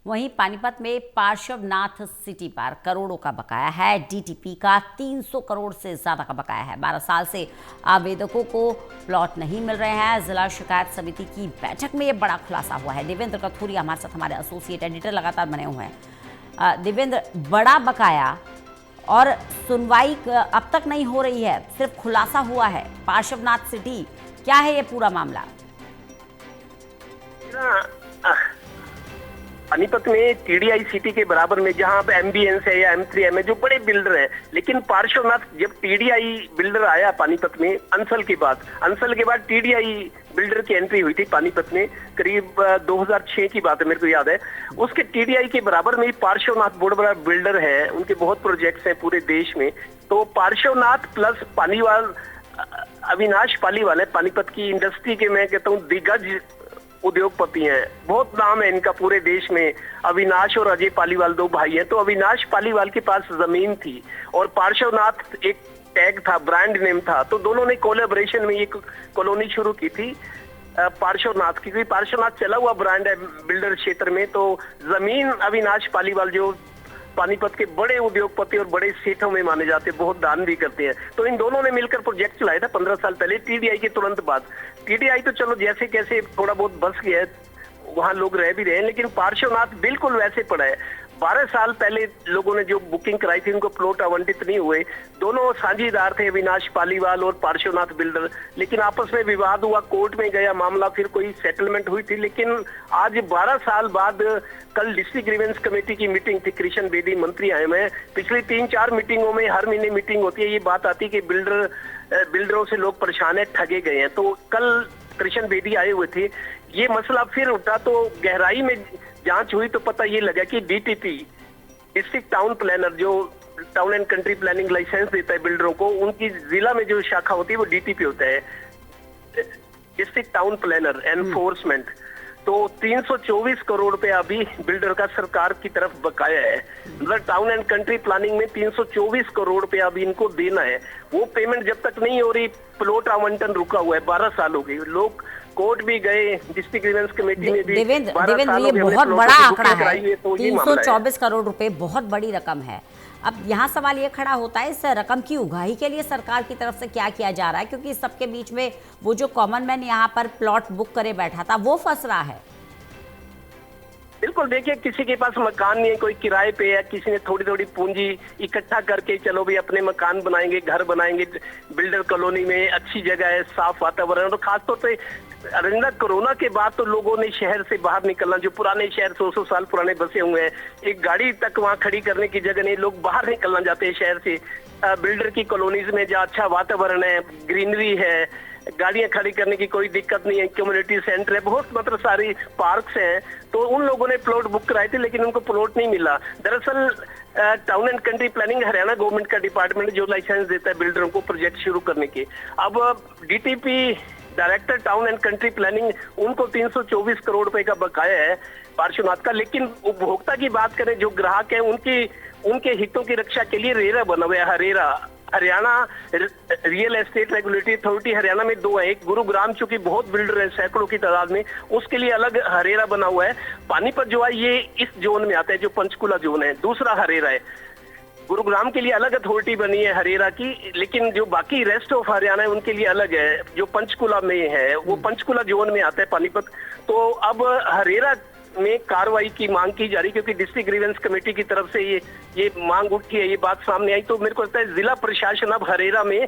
वहीं पानीपत में पार्श्वनाथ सिटी पर करोड़ों का बकाया है। डीटीपी का 300 करोड़ से ज्यादा का बकाया है। 12 साल से आवेदकों को प्लॉट नहीं मिल रहे हैं। जिला शिकायत समिति की बैठक में यह बड़ा खुलासा हुआ है। देवेंद्र कथूरिया हमारे साथ, हमारे एसोसिएट एडिटर लगातार बने हुए हैं। देवेंद्र, बड़ा बकाया और सुनवाई अब तक नहीं हो रही है, सिर्फ खुलासा हुआ है। पार्श्वनाथ सिटी, क्या है ये पूरा मामला? पानीपत में टीडीआई सिटी के बराबर में जहां पे एमबीएंस है या M3M है, जो बड़े बिल्डर हैं, लेकिन पार्श्वनाथ जब टीडीआई बिल्डर आया पानीपत में अंसल के बाद टीडीआई बिल्डर की एंट्री हुई थी पानीपत में, करीब 2006 की बात है, मेरे को याद है। उसके टीडीआई के बराबर में ही पार्श्वनाथ बहुत बड़ा बिल्डर है, उनके बहुत प्रोजेक्ट्स हैं पूरे देश में। तो पार्श्वनाथ प्लस पालीवाल, अविनाश पालीवाल है पानीपत की इंडस्ट्री के, मैं कहता हूँ दिग्गज उद्योगपति हैं, बहुत नाम है इनका पूरे देश में। अविनाश और अजय पालीवाल दो भाई हैं। तो अविनाश पालीवाल के पास जमीन थी और पार्श्वनाथ एक टैग था, ब्रांड नेम था। तो दोनों ने कोलैबोरेशन में एक कॉलोनी शुरू की थी पार्श्वनाथ की, क्योंकि पार्श्वनाथ चला हुआ ब्रांड है बिल्डर क्षेत्र में। तो जमीन अविनाश पालीवाल जो पानीपत के बड़े उद्योगपति और बड़े सेठों में माने जाते हैं, बहुत दान भी करते हैं, तो इन दोनों ने मिलकर प्रोजेक्ट चलाया था 15 साल पहले टीडीआई के तुरंत बाद। टीडीआई तो चलो जैसे कैसे थोड़ा बहुत बस गया है, वहां लोग रह भी रहे हैं, लेकिन पार्श्वनाथ बिल्कुल वैसे पड़ा है। 12 साल पहले लोगों ने जो बुकिंग कराई थी, उनको प्लॉट आवंटित नहीं हुए। दोनों साझीदार थे, अविनाश पालीवाल और पार्श्वनाथ बिल्डर, लेकिन आपस में विवाद हुआ, कोर्ट में गया मामला, फिर कोई सेटलमेंट हुई थी। लेकिन आज 12 साल बाद कल डिस्ट्रिक्ट ग्रीवेंस कमेटी की मीटिंग थी, कृष्ण बेदी मंत्री आए हुए हैं। पिछली 3-4 मीटिंगों में हर महीने मीटिंग होती है, ये बात आती है कि बिल्डरों से लोग परेशान है, ठगे गए हैं। तो कल कृष्ण बेदी आए हुए थे, ये मसला फिर उठा, तो गहराई में जांच हुई तो पता ये लगा कि डीटीपी, डिस्ट्रिक्ट टाउन प्लानर, जो town and country planning license देता है बिल्डरों को, उनकी जिला में जो शाखा होती है वो डीटीपी होता है, डिस्ट्रिक्ट टाउन प्लानर एनफोर्समेंट। तो 324 करोड़ रुपए अभी बिल्डर का सरकार की तरफ बकाया है। मतलब टाउन एंड कंट्री प्लानिंग में 324 करोड़ रुपए अभी इनको देना है। वो पेमेंट जब तक नहीं हो रही, प्लॉट आवंटन रुका हुआ है। 12 साल हो गए, लोग कोर्ट भी गए, डिस्ट्रिक्ट ग्रीवेंस कमेटी में भी। देवेंद्र, ये बहुत बड़ा आंकड़ा है, 324 करोड़ रुपए बहुत बड़ी रकम है। अब यहाँ सवाल ये खड़ा होता है, इस रकम की उगाही के लिए सरकार की तरफ से क्या किया जा रहा है? क्योंकि इस सबके बीच में वो जो कॉमन मैन यहाँ पर प्लॉट बुक करे बैठा था, वो फंस रहा है। बिल्कुल, देखिए, किसी के पास मकान नहीं है, कोई किराए पे है, किसी ने थोड़ी थोड़ी पूंजी इकट्ठा करके चलो भी अपने मकान बनाएंगे, घर बनाएंगे बिल्डर कॉलोनी में, अच्छी जगह है, साफ वातावरण। और खासतौर से अरिंदा कोरोना के बाद तो लोगों ने शहर से बाहर निकलना, जो पुराने शहर 100 साल पुराने बसे हुए हैं, एक गाड़ी तक वहां खड़ी करने की जगह नहीं, लोग बाहर निकलना चाहते हैं शहर से। बिल्डर की कॉलोनीज में जहाँ अच्छा वातावरण है, ग्रीनरी है, गाड़ियां खड़ी करने की कोई दिक्कत नहीं है, कम्युनिटी सेंटर है, बहुत मतलब सारी पार्क्स हैं। तो उन लोगों ने प्लॉट बुक कराए थे, लेकिन उनको प्लॉट नहीं मिला। दरअसल town and country planning Haryana government का डिपार्टमेंट जो लाइसेंस देता है बिल्डरों को प्रोजेक्ट शुरू करने के, अब DTP director town and country planning, उनको 324 करोड़ रुपए का बकाया है पार्श्वनाथ का। लेकिन उपभोक्ता की बात करें, जो ग्राहक है, उनके हितों की रक्षा के लिए रेरा बना हुआ है। HRERA, Haryana real estate regulatory authority, Haryana में 2 है। एक गुरुग्राम, चूंकि बहुत बिल्डर है सैकड़ों की तादाद में, उसके लिए अलग हरेरा बना हुआ है। पानीपत जो है ये इस जोन में आता है, जो पंचकुला जोन है, दूसरा हरेरा है। गुरुग्राम के लिए अलग अथॉरिटी बनी है हरेरा की, लेकिन जो बाकी रेस्ट ऑफ हरियाणा है उनके लिए अलग है। जो पंचकुला में है वो पंचकुला जोन में आता है पानीपत। तो अब हरेरा में कार्रवाई की मांग की जा रही, क्योंकि डिस्ट्रिक्ट ग्रीवेंस कमेटी की तरफ से ये मांग उठी है, ये बात सामने आई। तो मेरे को लगता है जिला प्रशासन अब हरेरा में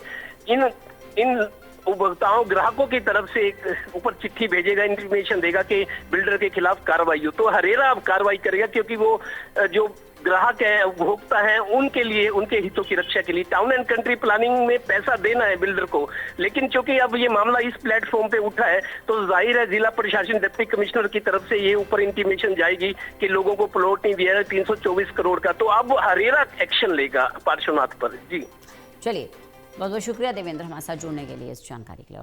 इन उपभोक्ताओं, ग्राहकों की तरफ से एक ऊपर चिट्ठी भेजेगा, इंटीमेशन देगा कि बिल्डर के खिलाफ कार्रवाई हो। तो हरेरा अब कार्रवाई करेगा, क्योंकि वो जो ग्राहक है, उपभोक्ता है, उनके लिए, उनके हितों की रक्षा के लिए टाउन एंड कंट्री प्लानिंग में पैसा देना है बिल्डर को। लेकिन चूंकि अब ये मामला इस प्लेटफॉर्म पे उठा है, तो जाहिर है जिला प्रशासन, डिप्टी कमिश्नर की तरफ से ये ऊपर इंटीमेशन जाएगी कि लोगों को प्लॉट नहीं दिया है 324 करोड़ का। तो अब हरेरा एक्शन लेगा पार्श्वनाथ पर। जी चलिए, बहुत बहुत शुक्रिया देवेंद्र हमारे साथ जुड़ने के लिए, इस जानकारी के लिए।